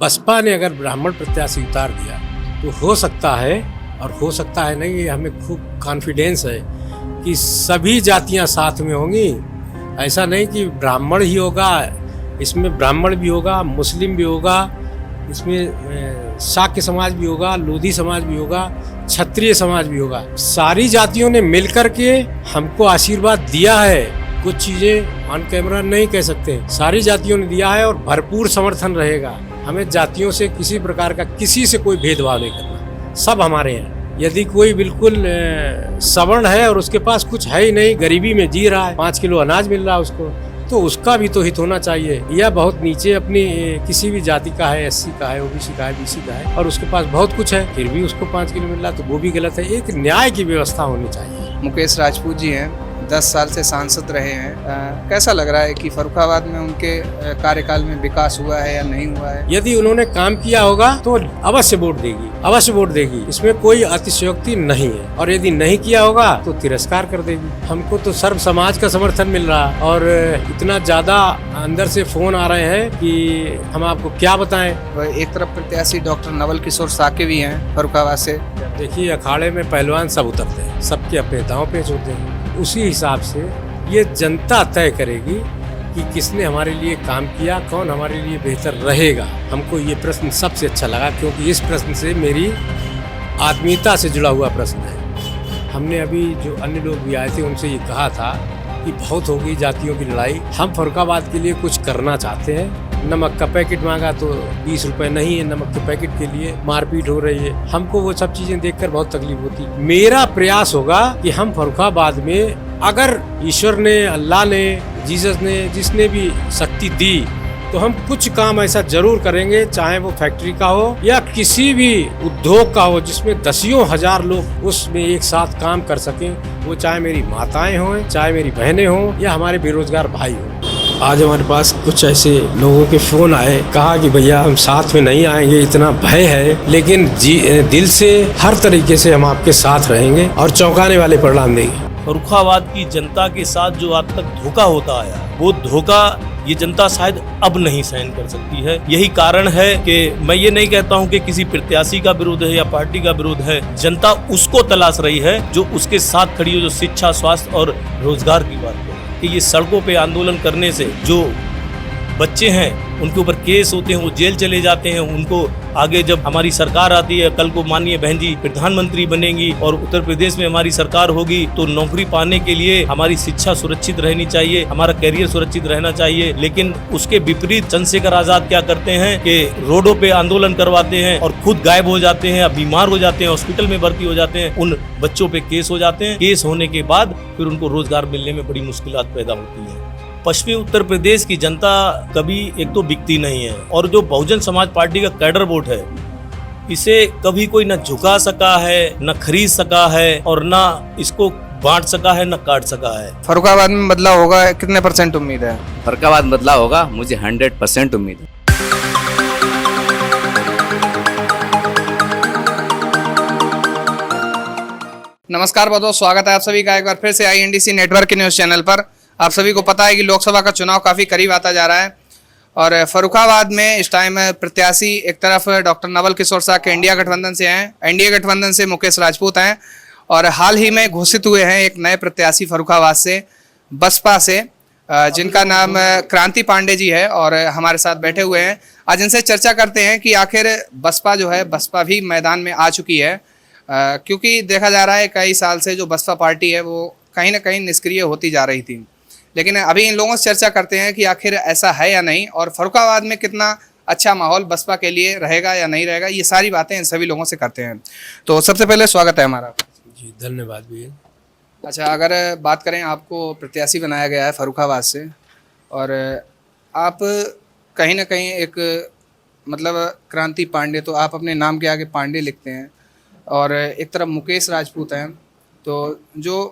बसपा ने अगर ब्राह्मण प्रत्याशी उतार दिया तो हो सकता है, और हो सकता है नहीं, ये हमें खूब कॉन्फिडेंस है कि सभी जातियां साथ में होंगी। ऐसा नहीं कि ब्राह्मण ही होगा, इसमें ब्राह्मण भी होगा, मुस्लिम भी होगा, इसमें शाक्य समाज भी होगा, लोधी समाज भी होगा, क्षत्रिय समाज भी होगा। सारी जातियों ने मिलकर के हमको आशीर्वाद दिया है। कुछ चीजें ऑन कैमरा नहीं कह सकते, सारी जातियों ने दिया है और भरपूर समर्थन रहेगा। हमें जातियों से किसी प्रकार का, किसी से कोई भेदभाव नहीं करना, सब हमारे हैं। यदि कोई बिल्कुल सवर्ण है और उसके पास कुछ है ही नहीं, गरीबी में जी रहा है, 5 किलो अनाज मिल रहा है उसको, तो उसका भी तो हित होना चाहिए। या बहुत नीचे अपनी किसी भी जाति का है, SC का है, OBC का है, BC का है, और उसके पास बहुत कुछ है, फिर भी उसको 5 किलो मिल रहा, तो वो भी गलत है। एक न्याय की व्यवस्था होनी चाहिए। मुकेश राजपूत जी हैं, 10 साल से सांसद रहे हैं। कैसा लग रहा है कि फर्रुखाबाद में उनके कार्यकाल में विकास हुआ है या नहीं हुआ है? यदि उन्होंने काम किया होगा तो अवश्य वोट देगी, अवश्य वोट देगी, इसमें कोई अतिशयोक्ति नहीं है। और यदि नहीं किया होगा तो तिरस्कार कर देगी। हमको तो सर्व समाज का समर्थन मिल रहा है और इतना ज्यादा अंदर से फोन आ रहे हैं कि हम आपको क्या बताएं। एक तरफ प्रत्याशी डॉक्टर नवल किशोर साके भी हैं फर्रुखाबाद से। देखिए, अखाड़े में पहलवान सब उतरते हैं, सबके अपने दांव पेच होते हैं। उसी हिसाब से ये जनता तय करेगी कि किसने हमारे लिए काम किया, कौन हमारे लिए बेहतर रहेगा। हमको ये प्रश्न सबसे अच्छा लगा, क्योंकि इस प्रश्न से मेरी आत्मीयता से जुड़ा हुआ प्रश्न है। हमने अभी जो अन्य लोग भी आए थे उनसे ये कहा था कि बहुत हो गई जातियों की लड़ाई, हम फर्रुखाबाद के लिए कुछ करना चाहते हैं। नमक का पैकेट मांगा तो 20 रुपए नहीं है, नमक के पैकेट के लिए मारपीट हो रही है। हमको वो सब चीजें देखकर बहुत तकलीफ होती। मेरा प्रयास होगा कि हम फर्रुखाबाद में, अगर ईश्वर ने, अल्लाह ने, जीसस ने, जिसने भी शक्ति दी, तो हम कुछ काम ऐसा जरूर करेंगे, चाहे वो फैक्ट्री का हो या किसी भी उद्योग का हो, जिसमें दसियों हजार लोग उसमें एक साथ काम कर सकें। वो चाहे मेरी माताएं हों, चाहे मेरी बहनें हों, या हमारे बेरोजगार भाई हों। आज हमारे पास कुछ ऐसे लोगों के फोन आए, कहा कि भैया हम साथ में नहीं आएंगे, इतना भय है, लेकिन दिल से हर तरीके से हम आपके साथ रहेंगे और चौंकाने वाले परिणाम देंगे। फर्रुखाबाद की जनता के साथ जो आज तक धोखा होता आया, वो धोखा ये जनता शायद अब नहीं सहन कर सकती है। यही कारण है कि मैं ये नहीं कहता हूँ कि किसी प्रत्याशी का विरोध है या पार्टी का विरोध है, जनता उसको तलाश रही है जो उसके साथ खड़ी हो, जो शिक्षा, स्वास्थ्य और रोजगार की बात है। कि ये सड़कों पे आंदोलन करने से जो बच्चे हैं उनके ऊपर केस होते हैं, वो जेल चले जाते हैं, उनको आगे जब हमारी सरकार आती है, कल को माननीय बहन जी प्रधानमंत्री बनेंगी और उत्तर प्रदेश में हमारी सरकार होगी, तो नौकरी पाने के लिए हमारी शिक्षा सुरक्षित रहनी चाहिए, हमारा करियर सुरक्षित रहना चाहिए। लेकिन उसके विपरीत चंद्रशेखर आजाद क्या करते हैं कि रोडों पे आंदोलन करवाते हैं और खुद गायब हो जाते हैं, बीमार हो जाते हैं, हॉस्पिटल में भर्ती हो जाते हैं, उन बच्चों पे केस हो जाते हैं। केस होने के बाद फिर उनको रोजगार मिलने में बड़ी मुश्किलात पैदा होती है। पश्चिमी उत्तर प्रदेश की जनता कभी एक तो बिकती नहीं है, और जो बहुजन समाज पार्टी का कैडर वोट है, इसे कभी कोई न झुका सका है, न खरीद सका है, और न इसको बांट सका है, न काट सका है। फर्रुखाबाद में बदलाव होगा, कितने % उम्मीद है? फर्रुखाबाद बदलाव होगा, मुझे 100% उम्मीद है। नमस्कार, बहुत बहुत स्वागत है आप सभी का एक बार फिर से INDC नेटवर्क के न्यूज़ चैनल पर। आप सभी को पता है कि लोकसभा का चुनाव काफ़ी करीब आता जा रहा है और फर्रुखाबाद में इस टाइम प्रत्याशी एक तरफ डॉक्टर नवल किशोर साके इंडिया गठबंधन से हैं, NDA गठबंधन से मुकेश राजपूत हैं, और हाल ही में घोषित हुए हैं एक नए प्रत्याशी फर्रुखाबाद से, बसपा से, जिनका नाम क्रांति पांडे जी है और हमारे साथ बैठे हुए हैं। आज इनसे चर्चा करते हैं कि आखिर बसपा जो है, बसपा भी मैदान में आ चुकी है, क्योंकि देखा जा रहा है कई साल से जो बसपा पार्टी है वो कहीं ना कहीं निष्क्रिय होती जा रही थी। लेकिन अभी इन लोगों से चर्चा करते हैं कि आखिर ऐसा है या नहीं, और फर्रुखाबाद में कितना अच्छा माहौल बसपा के लिए रहेगा या नहीं रहेगा, ये सारी बातें इन सभी लोगों से करते हैं। तो सबसे पहले स्वागत है हमारा। जी, धन्यवाद भैया। अच्छा, अगर बात करें, आपको प्रत्याशी बनाया गया है फर्रुखाबाद से, और आप कहीं ना कहीं एक मतलब क्रांति पांडे, तो आप अपने नाम के आगे पांडे लिखते हैं, और एक तरफ मुकेश राजपूत हैं, तो जो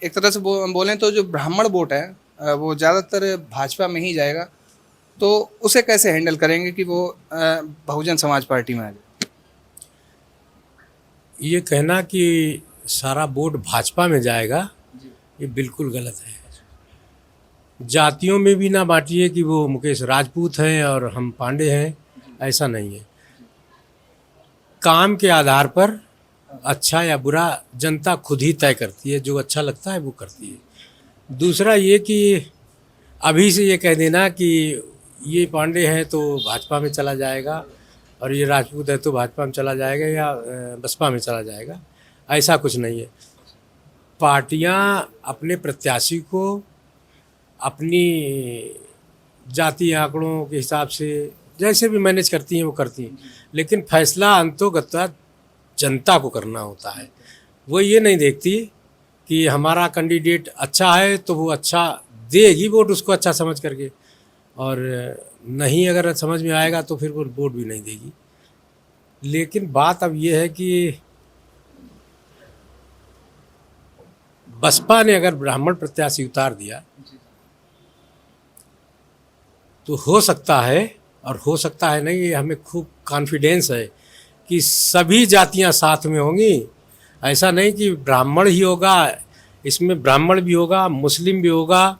एक तरह से बोलें तो जो ब्राह्मण वोट है वो ज़्यादातर भाजपा में ही जाएगा, तो उसे कैसे हैंडल करेंगे कि वो बहुजन समाज पार्टी में आ जाए? ये कहना कि सारा वोट भाजपा में जाएगा, ये बिल्कुल गलत है। जातियों में भी ना बांटिए कि वो मुकेश राजपूत हैं और हम पांडे हैं। ऐसा नहीं है। काम के आधार पर अच्छा या बुरा जनता खुद ही तय करती है, जो अच्छा लगता है वो करती है। दूसरा ये कि अभी से ये कह देना कि ये पांडे हैं तो भाजपा में चला जाएगा और ये राजपूत है तो भाजपा में चला जाएगा या बसपा में चला जाएगा, ऐसा कुछ नहीं है। पार्टियां अपने प्रत्याशी को अपनी जाति आंकड़ों के हिसाब से जैसे भी मैनेज करती हैं वो करती हैं, लेकिन फैसला अंतोगत्वा जनता को करना होता है। वो ये नहीं देखती कि हमारा कैंडिडेट अच्छा है तो वो अच्छा देगी वोट उसको अच्छा समझ करके, और नहीं अगर समझ में आएगा तो फिर वो वोट भी नहीं देगी। लेकिन बात अब ये है कि बसपा ने अगर ब्राह्मण प्रत्याशी उतार दिया तो हो सकता है, और हो सकता है नहीं, ये हमें खूब कॉन्फिडेंस है कि सभी जातियां साथ में होंगी। ऐसा नहीं कि ब्राह्मण ही होगा, इसमें ब्राह्मण भी होगा, मुस्लिम भी होगा,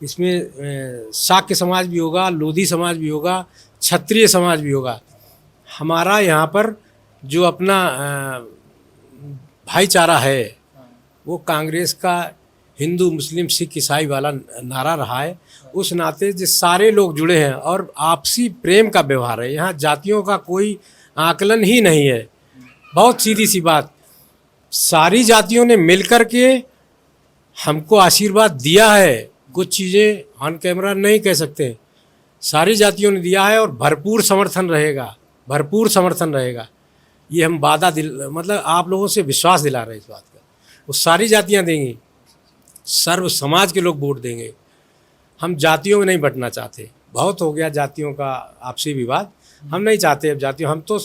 इसमें शाक्य समाज भी होगा, लोधी समाज भी होगा, क्षत्रिय समाज भी होगा। हमारा यहाँ पर जो अपना भाईचारा है वो कांग्रेस का हिंदू मुस्लिम सिख ईसाई वाला नारा रहा है। उस नाते जो सारे लोग जुड़े हैं और आपसी प्रेम का व्यवहार है, यहाँ जातियों का कोई आकलन ही नहीं है। बहुत सीधी सी बात, सारी जातियों ने मिलकर के हमको आशीर्वाद दिया है। कुछ चीज़ें ऑन कैमरा नहीं कह सकते, सारी जातियों ने दिया है और भरपूर समर्थन रहेगा, भरपूर समर्थन रहेगा। ये हम मतलब आप लोगों से विश्वास दिला रहे हैं इस बात का। वो सारी जातियां देंगी, सर्व समाज के लोग वोट देंगे। हम जातियों में नहीं बंटना चाहते, बहुत हो गया जातियों का आपसी विवाद, हम नहीं चाहते अब जातियों। हम तो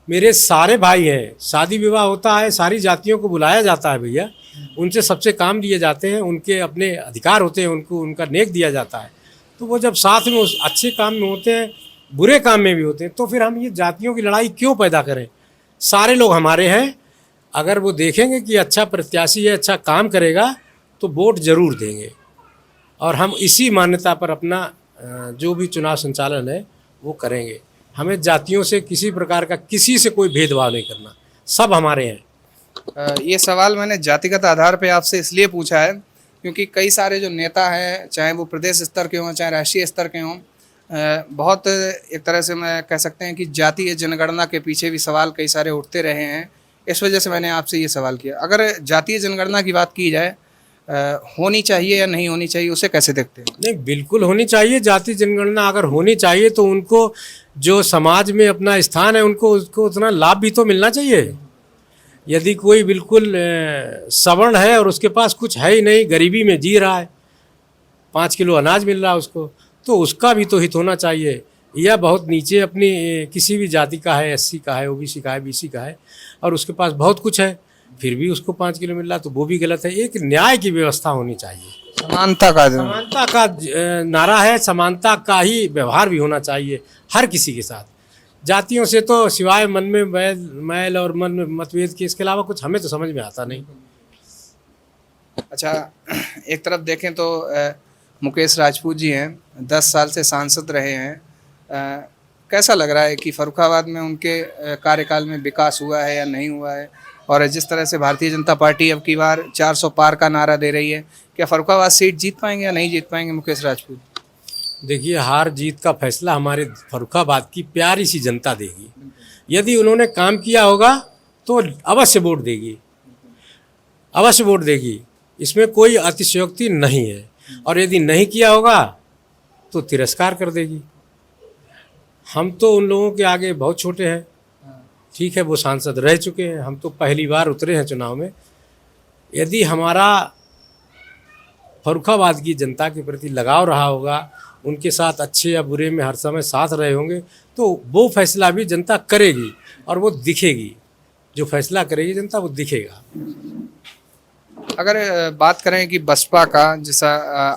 मेरे सारे भाई हैं, शादी विवाह होता है सारी जातियों को बुलाया जाता है भैया, उनसे सबसे काम लिए जाते हैं, उनके अपने अधिकार होते हैं, उनको उनका नेक दिया जाता है। तो वो जब साथ में उस अच्छे काम में होते हैं, बुरे काम में भी होते हैं, तो फिर हम ये जातियों की लड़ाई क्यों पैदा करें? सारे लोग हमारे हैं। अगर वो देखेंगे कि अच्छा प्रत्याशी है, अच्छा काम करेगा, तो वोट ज़रूर देंगे। और हम इसी मान्यता पर अपना जो भी चुनाव संचालन है वो करेंगे। हमें जातियों से किसी प्रकार का किसी से कोई भेदभाव नहीं करना, सब हमारे हैं। ये सवाल मैंने जातिगत आधार पे आपसे इसलिए पूछा है क्योंकि कई सारे जो नेता हैं, चाहे वो प्रदेश स्तर के हों चाहे राष्ट्रीय स्तर के हों, बहुत एक तरह से मैं कह सकते हैं कि जातीय जनगणना के पीछे भी सवाल कई सारे उठते रहे हैं। इस वजह से मैंने आपसे ये सवाल किया। अगर जातीय जनगणना की बात की जाए, होनी चाहिए या नहीं होनी चाहिए, उसे कैसे देखते हैं? नहीं, बिल्कुल होनी चाहिए जातीय जनगणना। अगर होनी चाहिए तो उनको जो समाज में अपना स्थान है उनको उसको उतना लाभ भी तो मिलना चाहिए। यदि कोई बिल्कुल सवर्ण है और उसके पास कुछ है ही नहीं, गरीबी में जी रहा है, 5 किलो अनाज मिल रहा है उसको, तो उसका भी तो हित होना चाहिए। या बहुत नीचे अपनी किसी भी जाति का है, SC का है, OBC का है, BC का है, और उसके पास बहुत कुछ है, फिर भी उसको 5 किलो मिल रहा, तो वो भी गलत है। एक न्याय की व्यवस्था होनी चाहिए, समानता का नारा है, समानता का ही व्यवहार भी होना चाहिए हर किसी के साथ। जातियों से तो सिवाय मन में मैल और मन में मतभेद के, इसके अलावा कुछ हमें तो समझ में आता नहीं। अच्छा, एक तरफ देखें तो मुकेश राजपूत जी हैं, 10 साल से सांसद रहे हैं। कैसा लग रहा है कि फर्रुखाबाद में उनके कार्यकाल में विकास हुआ है या नहीं हुआ है? और जिस तरह से भारतीय जनता पार्टी अब की बार 400 पार का नारा दे रही है, क्या फर्रुखाबाद सीट जीत पाएंगे या नहीं जीत पाएंगे मुकेश राजपूत? देखिए, हार जीत का फैसला हमारे फर्रुखाबाद की प्यारी सी जनता देगी। यदि उन्होंने काम किया होगा तो अवश्य वोट देगी, अवश्य वोट देगी, इसमें कोई अतिशयोक्ति नहीं है। और यदि नहीं किया होगा तो तिरस्कार कर देगी। हम तो उन लोगों के आगे बहुत छोटे हैं। ठीक है, वो सांसद रह चुके हैं, हम तो पहली बार उतरे हैं चुनाव में। यदि हमारा फर्रुखाबाद की जनता के प्रति लगाव रहा होगा, उनके साथ अच्छे या बुरे में हर समय साथ रहे होंगे, तो वो फैसला भी जनता करेगी और वो दिखेगी। जो फैसला करेगी जनता वो दिखेगा। अगर बात करें कि बसपा का, जैसा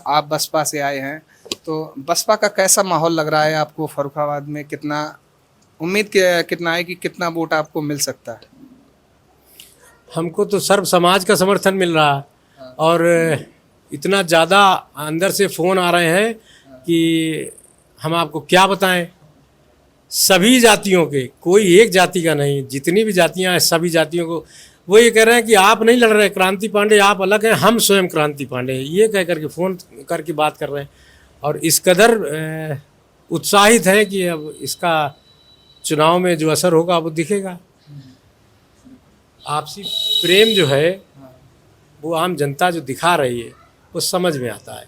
आप बसपा से आए हैं, तो बसपा का कैसा माहौल लग रहा है आपको फर्रुखाबाद में? कितना उम्मीद कितना है कि कितना वोट आपको मिल सकता है? हमको तो सर्व समाज का समर्थन मिल रहा है और इतना ज़्यादा अंदर से फ़ोन आ रहे हैं कि हम आपको क्या बताएं। सभी जातियों के, कोई एक जाति का नहीं, जितनी भी जातियां हैं सभी जातियों को वो ये कह रहे हैं कि आप नहीं लड़ रहे क्रांति पांडे, आप अलग हैं, हम स्वयं क्रांति पांडे हैं, ये कह करके फ़ोन करके बात कर रहे हैं। और इस कदर उत्साहित हैं कि अब इसका चुनाव में जो असर होगा वो दिखेगा। आपसी प्रेम जो है वो आम जनता जो दिखा रही है वो समझ में आता है।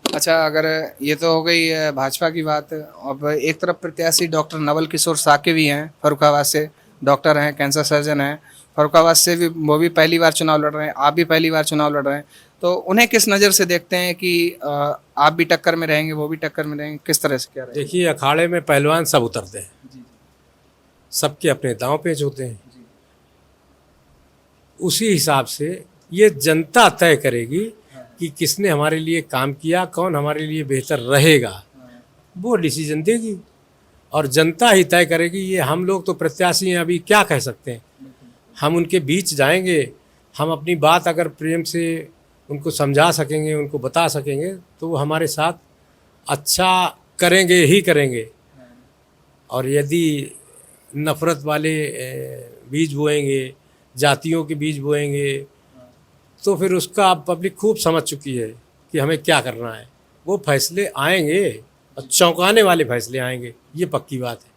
अच्छा, अगर ये तो हो गई भाजपा की बात, अब एक तरफ प्रत्याशी डॉक्टर नवल किशोर साके भी हैं, फर्रुखाबाद से डॉक्टर हैं, कैंसर सर्जन हैं, फर्रुखाबाद से भी, वो भी पहली बार चुनाव लड़ रहे हैं, आप भी पहली बार चुनाव लड़ रहे हैं, तो उन्हें किस नज़र से देखते हैं कि आप भी टक्कर में रहेंगे, वो भी टक्कर में रहेंगे, किस तरह से क्या रहेगा? देखिए, अखाड़े में पहलवान सब उतरते हैं, सबके अपने दांव पेच होते हैं। उसी हिसाब से ये जनता तय करेगी कि किसने हमारे लिए काम किया, कौन हमारे लिए बेहतर रहेगा, वो डिसीजन देगी और जनता ही तय करेगी। ये हम लोग तो प्रत्याशी हैं, अभी क्या कह सकते हैं। हम उनके बीच जाएंगे, हम अपनी बात अगर प्रेम से उनको समझा सकेंगे, उनको बता सकेंगे, तो वो हमारे साथ अच्छा करेंगे ही करेंगे। और यदि नफ़रत वाले बीज बोएंगे, जातियों के बीज बोएंगे, तो फिर उसका पब्लिक खूब समझ चुकी है कि हमें क्या करना है। वो फैसले आएंगे और चौंकाने वाले फैसले आएंगे, ये पक्की बात है।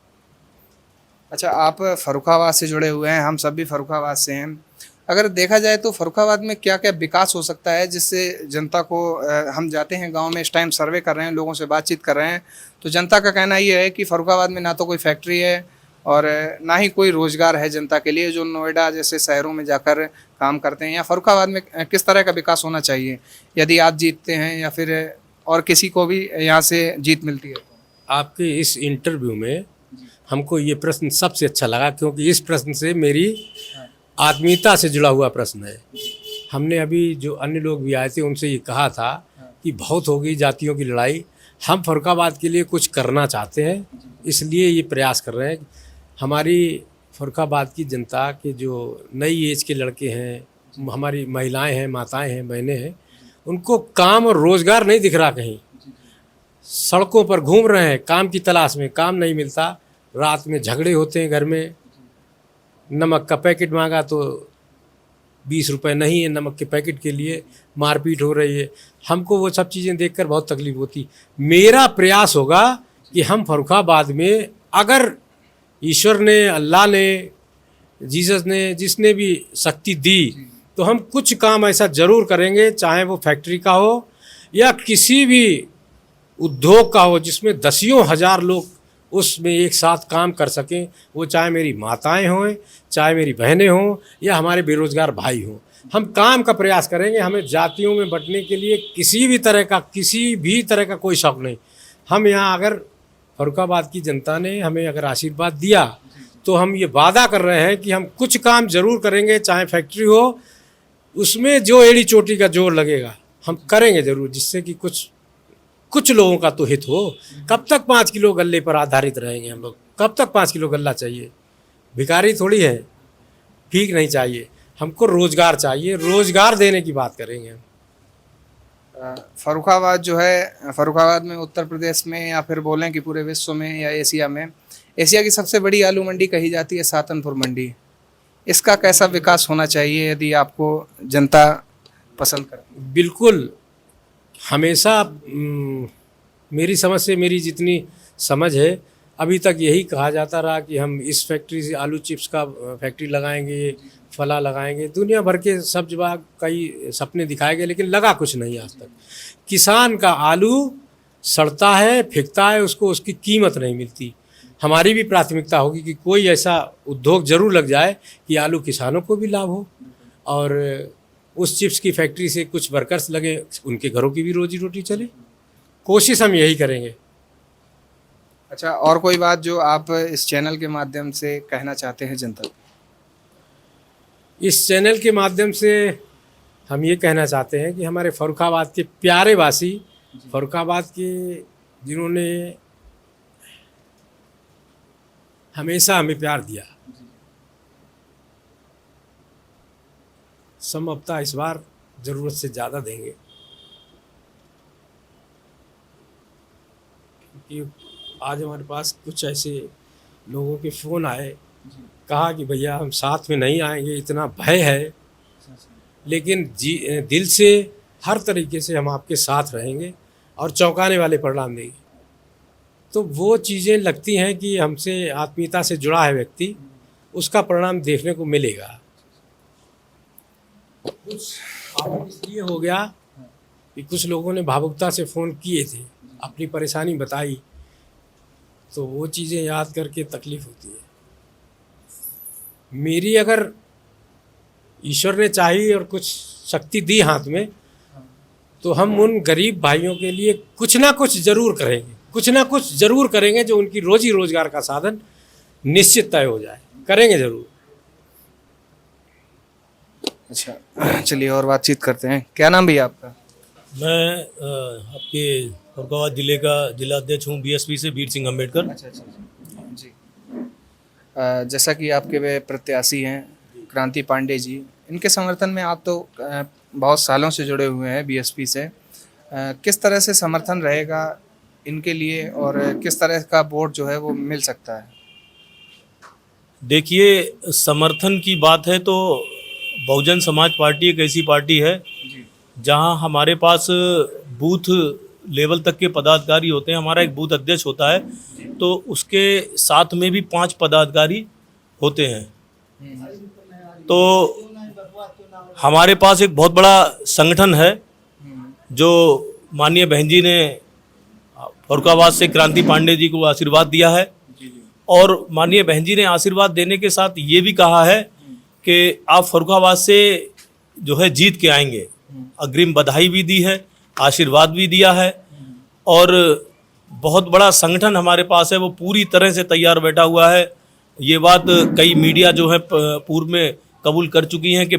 अच्छा, आप फर्रुखाबाद से जुड़े हुए हैं, हम सब भी फर्रुखाबाद से हैं। अगर देखा जाए तो फर्रुखाबाद में क्या क्या विकास हो सकता है जिससे जनता को, हम जाते हैं गांव में, इस टाइम सर्वे कर रहे हैं, लोगों से बातचीत कर रहे हैं, तो जनता का कहना ये है कि फर्रुखाबाद में ना तो कोई फैक्ट्री है और ना ही कोई रोज़गार है जनता के लिए, जो नोएडा जैसे शहरों में जाकर काम करते हैं। या फर्रुखाबाद में किस तरह का विकास होना चाहिए यदि आप जीतते हैं या फिर और किसी को भी यहाँ से जीत मिलती है? आपके इस इंटरव्यू में हमको ये प्रश्न सबसे अच्छा लगा, क्योंकि इस प्रश्न से मेरी आत्मीयता से जुड़ा हुआ प्रश्न है। हमने अभी जो अन्य लोग भी आए थे उनसे ये कहा था कि बहुत हो गई जातियों की लड़ाई, हम फर्रुखाबाद के लिए कुछ करना चाहते हैं, इसलिए ये प्रयास कर रहे हैं। हमारी फर्रुखाबाद की जनता के जो नई एज के लड़के हैं, हमारी महिलाएं हैं, माताएं हैं, बहनें हैं, उनको काम और रोज़गार नहीं दिख रहा कहीं, सड़कों पर घूम रहे हैं काम की तलाश में, काम नहीं मिलता। रात में झगड़े होते हैं घर में, नमक का पैकेट मांगा तो 20 रुपए नहीं है नमक के पैकेट के लिए, मारपीट हो रही है। हमको वो सब चीज़ें देखकर बहुत तकलीफ होती। मेरा प्रयास होगा कि हम फर्रुखाबाद में, अगर ईश्वर ने, अल्लाह ने, जीसस ने, जिसने भी शक्ति दी, तो हम कुछ काम ऐसा ज़रूर करेंगे, चाहे वो फैक्ट्री का हो या किसी भी उद्योग का हो, जिसमें दसियों हज़ार लोग उसमें एक साथ काम कर सकें। वो चाहे मेरी माताएं हों, चाहे मेरी बहनें हों या हमारे बेरोज़गार भाई हों, हम काम का प्रयास करेंगे। हमें जातियों में बंटने के लिए किसी भी तरह का कोई शौक नहीं। हम यहाँ, अगर फर्रुखाबाद की जनता ने हमें अगर आशीर्वाद दिया, तो हम ये वादा कर रहे हैं कि हम कुछ काम ज़रूर करेंगे, चाहे फैक्ट्री हो, उसमें जो एड़ी चोटी का जोर लगेगा हम करेंगे ज़रूर, जिससे कि कुछ लोगों का तो हित हो। कब तक 5 किलो गल्ले पर आधारित रहेंगे हम लोग? कब तक 5 किलो गल्ला चाहिए? भिखारी थोड़ी है, ठीक नहीं चाहिए। हमको रोज़गार चाहिए, रोज़गार देने की बात करेंगे हम। फर्रुखाबाद जो है, फर्रुखाबाद में उत्तर प्रदेश में या फिर बोलें कि पूरे विश्व में या एशिया में, एशिया की सबसे बड़ी आलू मंडी कही जाती है सातनपुर मंडी। इसका कैसा विकास होना चाहिए यदि आपको जनता पसंद करे? बिल्कुल, हमेशा मेरी समझ से, मेरी जितनी समझ है, अभी तक यही कहा जाता रहा कि हम इस फैक्ट्री से आलू चिप्स का फैक्ट्री लगाएंगे, फला लगाएंगे। दुनिया भर के सब जगह कई सपने दिखाए गए, लेकिन लगा कुछ नहीं आज तक। किसान का आलू सड़ता है, फेंकता है, उसको उसकी कीमत नहीं मिलती। हमारी भी प्राथमिकता होगी कि कोई ऐसा उद्योग ज़रूर लग जाए कि आलू किसानों को भी लाभ हो और उस चिप्स की फैक्ट्री से कुछ वर्कर्स लगे, उनके घरों की भी रोजी रोटी चले। कोशिश हम यही करेंगे। अच्छा, और कोई बात जो आप इस चैनल के माध्यम से कहना चाहते हैं जनता को? इस चैनल के माध्यम से हम ये कहना चाहते हैं कि हमारे फर्रुखाबाद के प्यारे वासी, फर्रुखाबाद के जिन्होंने हमेशा हमें प्यार दिया, संभवतः इस बार ज़रूरत से ज़्यादा देंगे, क्योंकि आज हमारे पास कुछ ऐसे लोगों के फ़ोन आए, कहा कि भैया हम साथ में नहीं आएंगे, इतना भय है, लेकिन दिल से हर तरीके से हम आपके साथ रहेंगे और चौंकाने वाले परिणाम देंगे। तो वो चीज़ें लगती हैं कि हमसे आत्मीयता से जुड़ा है व्यक्ति, उसका परिणाम देखने को मिलेगा। कुछ भावुक इसलिए हो गया कि कुछ लोगों ने भावुकता से फ़ोन किए थे, अपनी परेशानी बताई, तो वो चीज़ें याद करके तकलीफ़ होती है। मेरी अगर ईश्वर ने चाही और कुछ शक्ति दी हाथ में, तो हम उन गरीब भाइयों के लिए कुछ ना कुछ ज़रूर करेंगे, कुछ ना कुछ ज़रूर करेंगे, जो उनकी रोजी रोज़गार का साधन निश्चित तय हो जाए, करेंगे ज़रूर। अच्छा, चलिए और बातचीत करते हैं। क्या नाम भैया आपका? मैं आपके फरुखाबाद जिले का जिला अध्यक्ष हूँ बीएसपी से, वीर सिंह अम्बेडकर। अच्छा जी। जैसा कि आपके वे प्रत्याशी हैं क्रांति पांडे जी, इनके समर्थन में आप तो बहुत सालों से जुड़े हुए हैं बीएसपी से। किस तरह से समर्थन रहेगा इनके लिए और किस तरह का वोट जो है वो मिल सकता है? देखिए, समर्थन की बात है तो बहुजन समाज पार्टी एक ऐसी पार्टी है जहां हमारे पास बूथ लेवल तक के पदाधिकारी होते हैं। हमारा एक बूथ अध्यक्ष होता है, तो उसके साथ में भी 5 पदाधिकारी होते हैं। तो हमारे पास एक बहुत बड़ा संगठन है जो माननीय बहन जी ने फरुखाबाद से क्रांति पांडे जी को आशीर्वाद दिया है, और माननीय बहन जी ने आशीर्वाद देने के साथ ये भी कहा है कि आप फरुखाबाद से जो है जीत के आएंगे। अग्रिम बधाई भी दी है, आशीर्वाद भी दिया है, और बहुत बड़ा संगठन हमारे पास है, वो पूरी तरह से तैयार बैठा हुआ है। ये बात कई मीडिया जो है पूर्व में कबूल कर चुकी हैं कि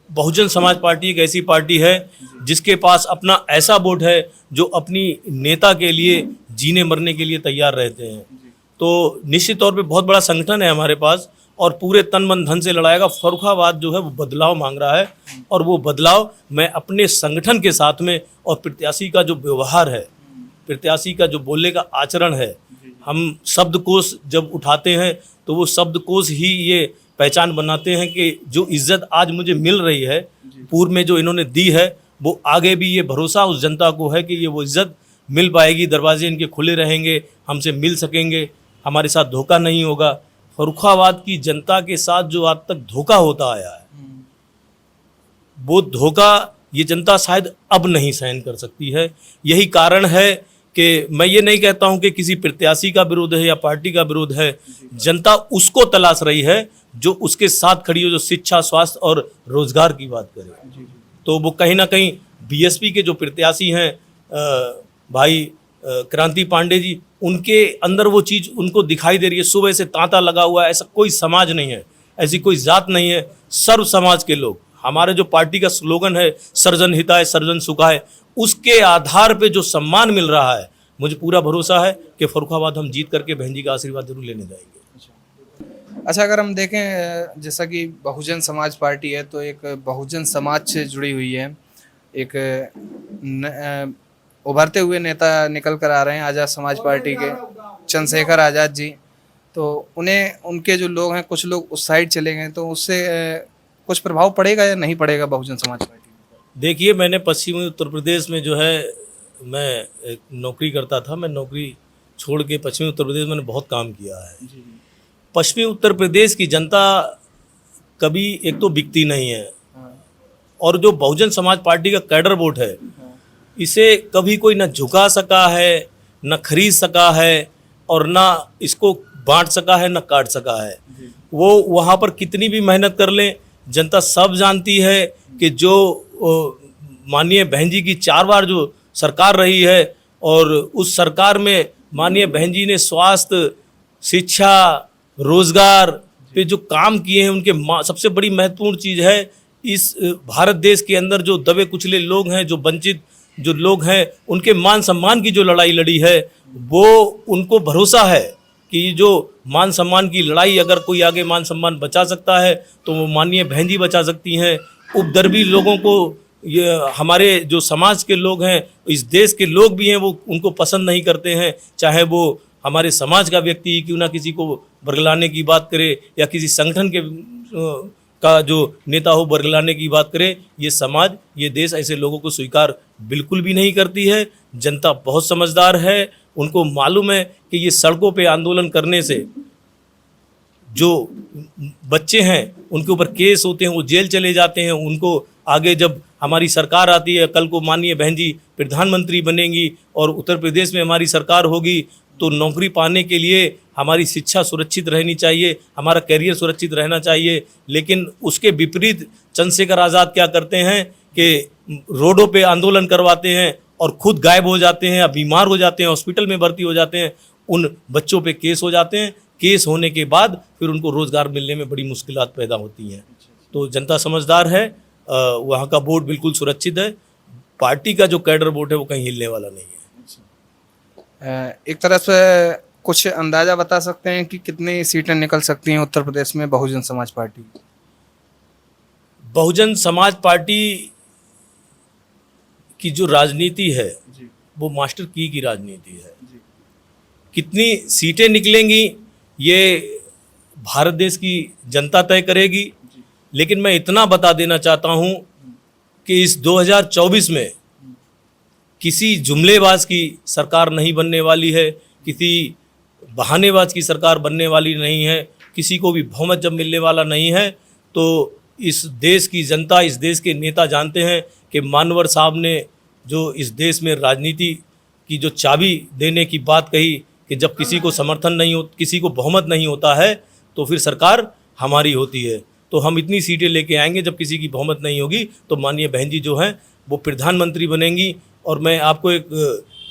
बहुजन समाज पार्टी एक ऐसी पार्टी है जिसके पास अपना ऐसा वोट है जो अपनी नेता के लिए जीने मरने के लिए तैयार रहते हैं। तो निश्चित तौर पे बहुत बड़ा संगठन है हमारे पास, और पूरे तन मन धन से लड़ाएगा। फरुखाबाद जो है वो बदलाव मांग रहा है, और वो बदलाव मैं अपने संगठन के साथ में, और प्रत्याशी का जो व्यवहार है, प्रत्याशी का जो बोलने का आचरण है, हम शब्दकोश जब उठाते हैं तो वो शब्दकोश ही ये पहचान बनाते हैं कि जो इज्जत आज मुझे मिल रही है पूर्व में जो इन्होंने दी है, वो आगे भी ये भरोसा उस जनता को है कि ये वो इज्जत मिल पाएगी। दरवाजे इनके खुले रहेंगे, हमसे मिल सकेंगे, हमारे साथ धोखा नहीं होगा। फरुखाबाद की जनता के साथ जो आज तक धोखा होता आया है, वो धोखा ये जनता शायद अब नहीं सहन कर सकती है। यही कारण है कि मैं ये नहीं कहता हूं कि किसी प्रत्याशी का विरोध है या पार्टी का विरोध है। जनता उसको तलाश रही है जो उसके साथ खड़ी हो, जो शिक्षा, स्वास्थ्य और रोजगार की बात करे। तो वो कहीं ना कहीं बीएसपी के जो प्रत्याशी हैं भाई क्रांति पांडे जी, उनके अंदर वो चीज़ उनको दिखाई दे रही है। सुबह से तांता लगा हुआ है। ऐसा कोई समाज नहीं है, ऐसी कोई जात नहीं है, सर्व समाज के लोग। हमारे जो पार्टी का स्लोगन है सर्जन हिताय सर्जन सुखाय, उसके आधार पे जो सम्मान मिल रहा है, मुझे पूरा भरोसा है कि फरुखाबाद हम जीत करके बहन जी का आशीर्वाद जरूर लेने जाएंगे। अच्छा, अगर हम देखें जैसा कि बहुजन समाज पार्टी है तो एक बहुजन समाज से जुड़ी हुई है, एक उभरते हुए नेता निकल कर आ रहे हैं आज़ाद समाज पार्टी के चंद्रशेखर आज़ाद जी। तो उन्हें उनके जो लोग हैं, कुछ लोग उस साइड चले गए, तो उससे कुछ प्रभाव पड़ेगा या नहीं पड़ेगा बहुजन समाज पार्टी? देखिए, मैंने पश्चिमी उत्तर प्रदेश में जो है मैं एक नौकरी करता था। मैं नौकरी छोड़ के पश्चिमी उत्तर प्रदेश मैंने बहुत काम किया है। पश्चिमी उत्तर प्रदेश की जनता कभी एक तो बिकती नहीं है, और जो बहुजन समाज पार्टी का कैडर वोट है, इसे कभी कोई न झुका सका है, न खरीद सका है, और न इसको बांट सका है, न काट सका है। वो वहाँ पर कितनी भी मेहनत कर लें, जनता सब जानती है कि जो माननीय बहन जी की 4 बार जो सरकार रही है, और उस सरकार में माननीय बहन जी ने स्वास्थ्य, शिक्षा, रोजगार पे जो काम किए हैं, उनके सबसे बड़ी महत्वपूर्ण चीज़ है, इस भारत देश के अंदर जो दबे कुचले लोग हैं, जो वंचित जो लोग हैं, उनके मान सम्मान की जो लड़ाई लड़ी है, वो उनको भरोसा है कि जो मान सम्मान की लड़ाई अगर कोई आगे मान सम्मान बचा सकता है तो वो माननीय बहन जी बचा सकती हैं। उपद्रवी लोगों को, ये हमारे जो समाज के लोग हैं, इस देश के लोग भी हैं, वो उनको पसंद नहीं करते हैं, चाहे वो हमारे समाज का व्यक्ति क्यों ना किसी को बरगलाने की बात करे या किसी संगठन के का जो नेता हो बरगलाने की बात करे, ये समाज, ये देश ऐसे लोगों को स्वीकार बिल्कुल भी नहीं करती है। जनता बहुत समझदार है, उनको मालूम है कि ये सड़कों पे आंदोलन करने से जो बच्चे हैं उनके ऊपर केस होते हैं, वो जेल चले जाते हैं। उनको आगे जब हमारी सरकार आती है, कल को माननीय बहन जी प्रधानमंत्री बनेंगी और उत्तर प्रदेश में हमारी सरकार होगी, तो नौकरी पाने के लिए हमारी शिक्षा सुरक्षित रहनी चाहिए, हमारा करियर सुरक्षित रहना चाहिए। लेकिन उसके विपरीत चंद्रशेखर आज़ाद क्या करते हैं कि रोडों पे आंदोलन करवाते हैं और खुद गायब हो जाते हैं या बीमार हो जाते हैं, हॉस्पिटल में भर्ती हो जाते हैं। उन बच्चों पे केस हो जाते हैं, केस होने के बाद फिर उनको रोज़गार मिलने में बड़ी मुश्किलात पैदा होती हैं। तो जनता समझदार है, वहाँ का वोट बिल्कुल सुरक्षित है। पार्टी का जो कैडर वोट है वो कहीं हिलने वाला नहीं है। एक तरह से कुछ अंदाजा बता सकते हैं कि कितनी सीटें निकल सकती हैं उत्तर प्रदेश में बहुजन समाज पार्टी? बहुजन समाज पार्टी की जो राजनीति है वो मास्टर की राजनीति है। कितनी सीटें निकलेंगी ये भारत देश की जनता तय करेगी। लेकिन मैं इतना बता देना चाहता हूं कि इस 2024 में किसी जुमलेबाज की सरकार नहीं बनने वाली है, किसी बहानेबाज की सरकार बनने वाली नहीं है, किसी को भी बहुमत जब मिलने वाला नहीं है। तो इस देश की जनता, इस देश के नेता जानते हैं कि मानवर साहब ने जो इस देश में राजनीति की जो चाबी देने की बात कही कि जब किसी को समर्थन नहीं हो, किसी को बहुमत नहीं होता है तो फिर सरकार हमारी होती है। तो हम इतनी सीटें लेके आएंगे, जब किसी की बहुमत नहीं होगी तो माननीय बहन जी जो हैं वो प्रधानमंत्री बनेंगी। और मैं आपको एक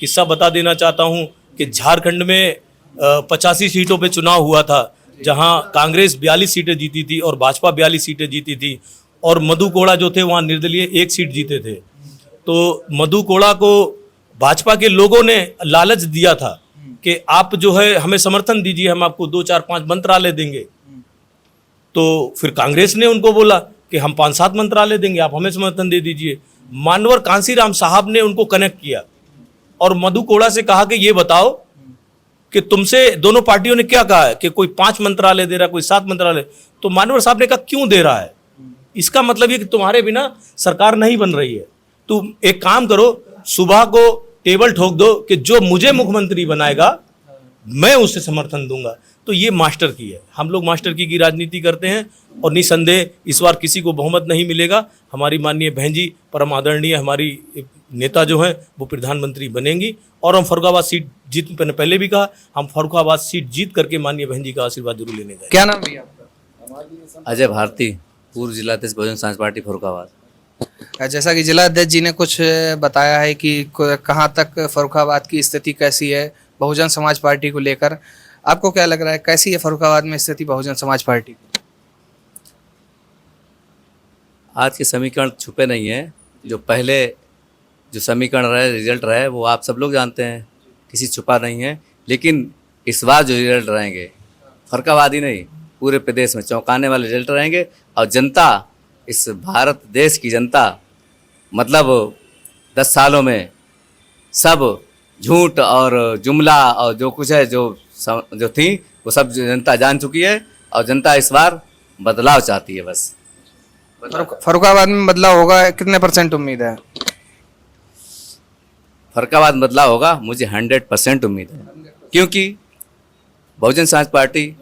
किस्सा बता देना चाहता हूं कि झारखंड में 85 सीटों पे चुनाव हुआ था, जहां कांग्रेस 42 सीटें जीती थी और भाजपा 42 सीटें जीती थी, और मधु कोड़ा जो थे वहां निर्दलीय 1 सीट जीते थे। तो मधु कोड़ा को भाजपा के लोगों ने लालच दिया था कि आप जो है हमें समर्थन दीजिए, हम आपको 2, 4, 5 मंत्रालय देंगे। तो फिर कांग्रेस ने उनको बोला कि हम 5-7 मंत्रालय देंगे, आप हमें समर्थन दे दीजिए। मानवर कांसीराम साहब ने उनको कनेक्ट किया और मधु कोड़ा से कहा कि ये बताओ कि तुमसे दोनों पार्टियों ने क्या कहा है कि कोई 5 मंत्रालय दे रहा है, कोई 7 मंत्रालय। तो मानवर साहब ने कहा क्यों दे रहा है, इसका मतलब ये कि तुम्हारे बिना सरकार नहीं बन रही है। तुम एक काम करो, सुबह को टेबल ठोक दो कि जो मुझे मुख्यमंत्री बनाएगा मैं उसे समर्थन दूंगा। तो ये मास्टर की है, हम लोग मास्टर की राजनीति करते हैं और निसंदेह इस बार किसी को बहुमत नहीं मिलेगा। हमारी माननीय बहन जी परम आदरणीय हमारी नेता जो हैं वो प्रधानमंत्री बनेंगी और हम फर्रुखाबाद सीट जीत, मैंने पहले भी कहा, हम फर्रुखाबाद सीट जीत करके माननीय बहन जी का आशीर्वाद जरूर लेने जाएंगे। क्या नाम भैया आपका? अजय भारती, पूर्व जिलाध्यक्ष बहुजन समाज पार्टी फर्रुखाबाद। जैसा कि जिला अध्यक्ष जी ने कुछ बताया है कि कहाँ तक फर्रुखाबाद की स्थिति कैसी है बहुजन समाज पार्टी को लेकर, आपको क्या लग रहा है कैसी है फर्रुखाबाद में स्थिति बहुजन समाज पार्टी की? आज के समीकरण छुपे नहीं हैं, जो पहले जो समीकरण रहे, रिजल्ट रहे, वो आप सब लोग जानते हैं, किसी छुपा नहीं है। लेकिन इस बार जो रिजल्ट रहेंगे फर्रुखाबाद ही नहीं पूरे प्रदेश में चौंकाने वाले रिजल्ट रहेंगे। और जनता, इस भारत देश की जनता, मतलब 10 सालों में सब झूठ और जुमला और जो कुछ है जो थी वो सब जनता जान चुकी है और जनता इस बार बदलाव चाहती है। बस फर्रुखाबाद में बदलाव होगा, कितने % उम्मीद है? फर्रुखाबाद बदलाव होगा, मुझे 100% उम्मीद है, क्योंकि बहुजन समाज पार्टी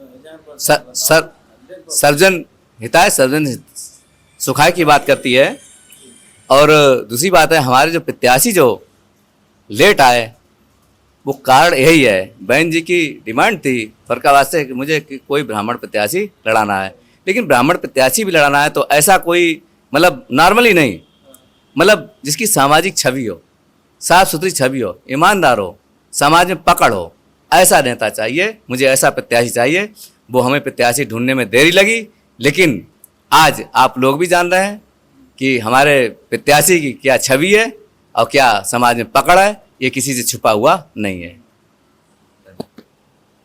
सर्वजन हिताय सर्वजन सुखाय की बात करती है। और दूसरी बात है, हमारे जो प्रत्याशी जो लेट आए वो कारण यही है। बहन जी की डिमांड थी फर्रुखाबाद से कि मुझे कोई ब्राह्मण प्रत्याशी लड़ाना है, लेकिन ब्राह्मण प्रत्याशी भी लड़ाना है तो ऐसा कोई मतलब नॉर्मली नहीं, मतलब जिसकी सामाजिक छवि हो, साफ सुथरी छवि हो, ईमानदार हो, समाज में पकड़ हो, ऐसा नेता चाहिए। मुझे ऐसा प्रत्याशी चाहिए। वो हमें प्रत्याशी ढूंढने में देरी लगी, लेकिन आज आप लोग भी जान रहे हैं कि हमारे प्रत्याशी की क्या छवि है और क्या समाज में पकड़ है, ये किसी से छुपा हुआ नहीं है।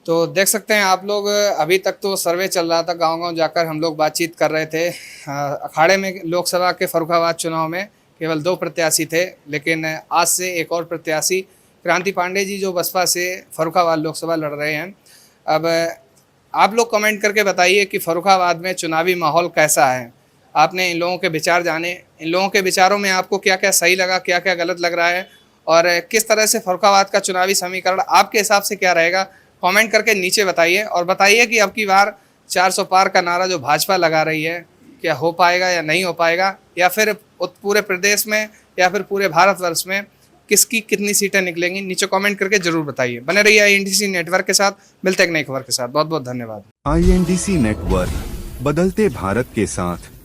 तो देख सकते हैं आप लोग, अभी तक तो सर्वे चल रहा था, गांव-गांव जाकर हम लोग बातचीत कर रहे थे। अखाड़े में लोकसभा के फर्रुखाबाद चुनाव में केवल 2 प्रत्याशी थे, लेकिन आज से एक और प्रत्याशी क्रांति पांडे जी जो बसपा से फर्रुखाबाद लोकसभा लड़ रहे हैं। अब आप लोग कमेंट करके बताइए कि फर्रुखाबाद में चुनावी माहौल कैसा है। आपने इन लोगों के विचार जाने, इन लोगों के विचारों में आपको क्या क्या सही लगा, क्या क्या गलत लग रहा है, और किस तरह से फर्रुखाबाद का चुनावी समीकरण आपके हिसाब से क्या रहेगा, कमेंट करके नीचे बताइए। और बताइए कि अब की बार 400 पार का नारा जो भाजपा लगा रही है, क्या हो पाएगा या नहीं हो पाएगा, या फिर पूरे प्रदेश में या फिर पूरे भारतवर्ष में किसकी कितनी सीटें निकलेंगी। नीचे कमेंट करके जरूर बताइए। बने रहिए INDC नेटवर्क के साथ। मिलते हैं एक नई खबर के साथ। बहुत बहुत धन्यवाद। INDC नेटवर्क, बदलते भारत के साथ।